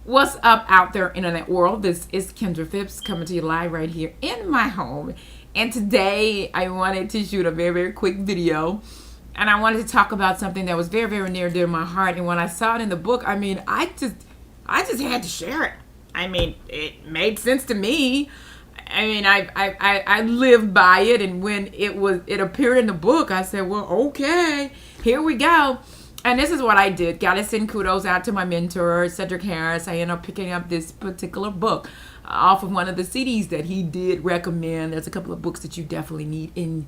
What's up out there, internet world? This is Kendra Phipps coming to you live right here in my home. And today I wanted to shoot a very, very quick video. And I wanted to talk about something that was very, very near to my heart. And when I saw it in the book, I just had to share it. It made sense to me. I lived by it, and when it appeared in the book, I said, well, okay, here we go. And this is what I did. Gotta send kudos out to my mentor, Cedric Harris. I ended up picking up this particular book off of one of the CDs that he did recommend. There's a couple of books that you definitely need in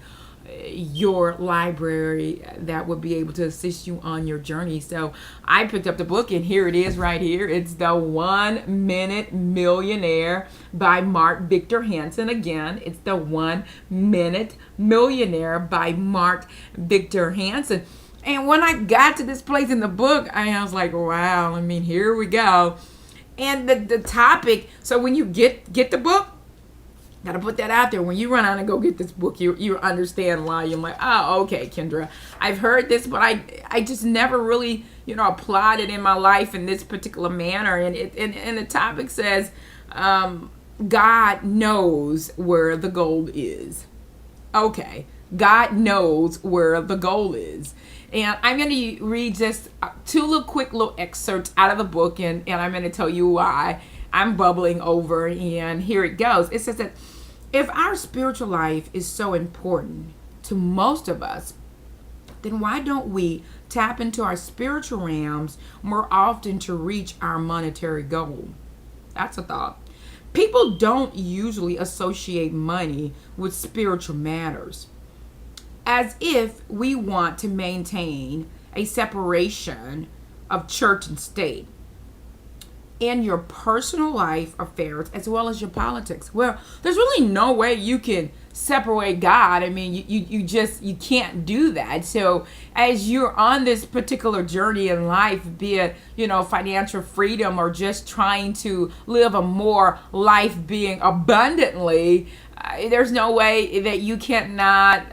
your library that would be able to assist you on your journey. So I picked up the book, and here it is right here. It's the 1 Minute Millionaire by Mark Victor Hansen. Again, it's the 1 Minute Millionaire by Mark Victor Hansen. And when I got to this place in the book, I was like, wow, here we go. And the topic, so when you get the book, gotta put that out there. When you run out and go get this book, you understand why. You're like, oh, okay, Kendra, I've heard this, but I just never really, applied it in my life in this particular manner. And the topic says, God knows where the gold is. Okay, God knows where the goal is. And I'm going to read just two quick little excerpts out of the book, and I'm going to tell you why I'm bubbling over. And here it goes. It says that if our spiritual life is so important to most of us, then why don't we tap into our spiritual realms more often to reach our monetary goal? That's a thought. People don't usually associate money with spiritual matters, as if we want to maintain a separation of church and state in your personal life affairs as well as your politics. Well, there's really no way you can separate God. You can't do that. So as you're on this particular journey in life, be it, financial freedom or just trying to live a more life being abundantly, there's no way that you cannot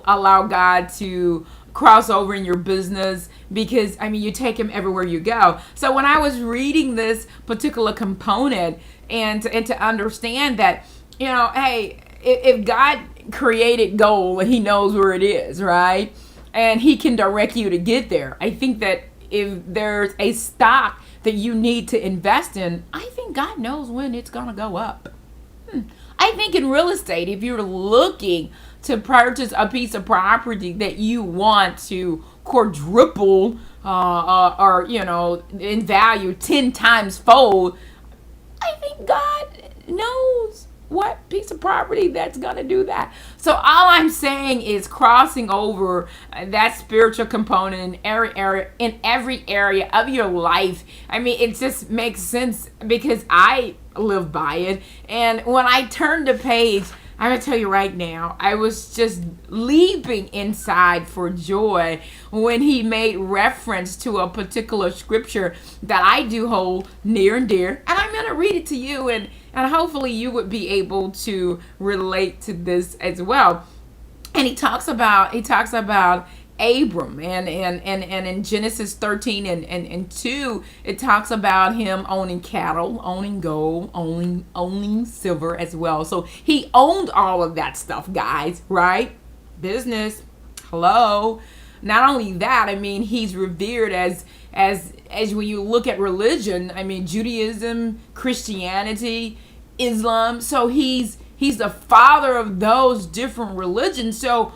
allow God to cross over in your business, because you take him everywhere you go. So when I was reading this particular component and to understand that, hey, if God created gold and he knows where it is, right? And he can direct you to get there. I think that if there's a stock that you need to invest in, I think God knows when it's going to go up. I think in real estate, if you're looking to purchase a piece of property that you want to quadruple or in value 10 times fold, I think God knows what piece of property that's going to do that. So all I'm saying is crossing over that spiritual component in every area of your life. It just makes sense because I live by it. And when I turned the page, I'm going to tell you right now, I was just leaping inside for joy when he made reference to a particular scripture that I do hold near and dear. And I'm going to read it to you, and hopefully you would be able to relate to this as well. And he talks about Abram, and in Genesis 13 and 2, it talks about him owning cattle, owning gold, owning silver as well. So he owned all of that stuff, guys, right? Business. Hello. Not only that, he's revered as when you look at religion, Judaism, Christianity, Islam. So he's the father of those different religions. So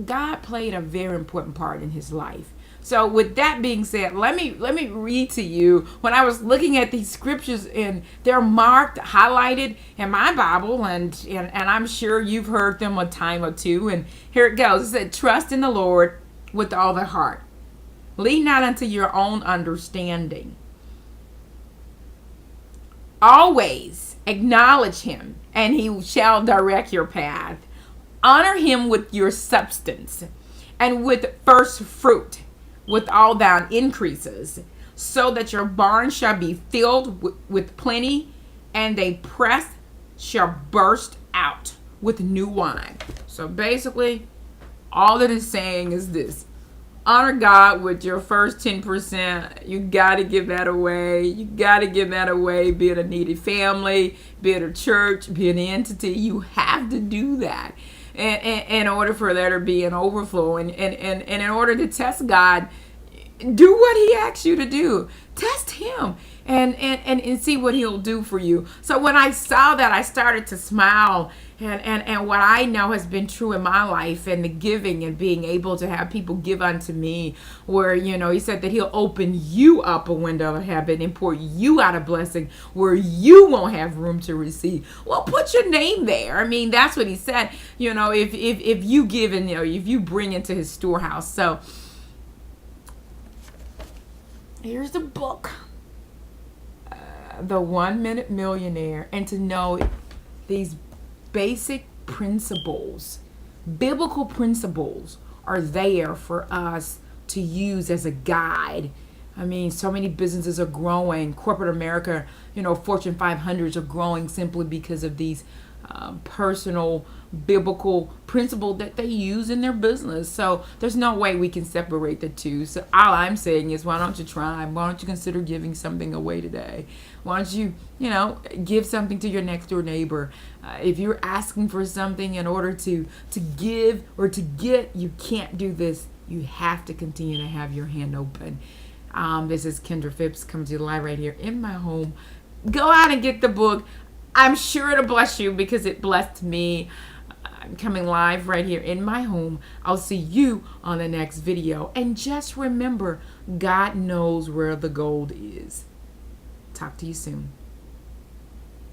God played a very important part in his life. So with that being said, let me read to you. When I was looking at these scriptures, and they're marked, highlighted in my Bible, and I'm sure you've heard them a time or two. And here it goes. It said, trust in the Lord with all their heart. Lean not unto your own understanding. Always acknowledge him, and he shall direct your path. Honor him with your substance, and with first fruit, with all thine increases, so that your barn shall be filled with plenty, and they press shall burst out with new wine. So basically, all that it's saying is this: honor God with your first 10%. You got to give that away. You got to give that away, be it a needy family, be it a church, be it an entity. You have to do that in order for there to be an overflow. And in order to test God, do what he asks you to do. Test him and see what he'll do for you. So when I saw that, I started to smile. And what I know has been true in my life, and the giving and being able to have people give unto me, where, he said that he'll open you up a window of heaven and pour you out a blessing where you won't have room to receive. Well, put your name there. I mean, that's what he said. If you give and if you bring into his storehouse. So here's the book, The 1 Minute Millionaire, and to know these basic principles, biblical principles, are there for us to use as a guide. I mean, so many businesses are growing. Corporate America, Fortune 500s are growing simply because of these personal biblical principle that they use in their business. So there's no way we can separate the two. So all I'm saying is, why don't you try? Why don't you consider giving something away today? Why don't you, give something to your next door neighbor? If you're asking for something in order to give or to get, you can't do this. You have to continue to have your hand open. This is Kendra Phipps coming to you live right here in my home. Go out and get the book. I'm sure it'll bless you because it blessed me. I'm coming live right here in my home. I'll see you on the next video. And just remember, God knows where the gold is. Talk to you soon.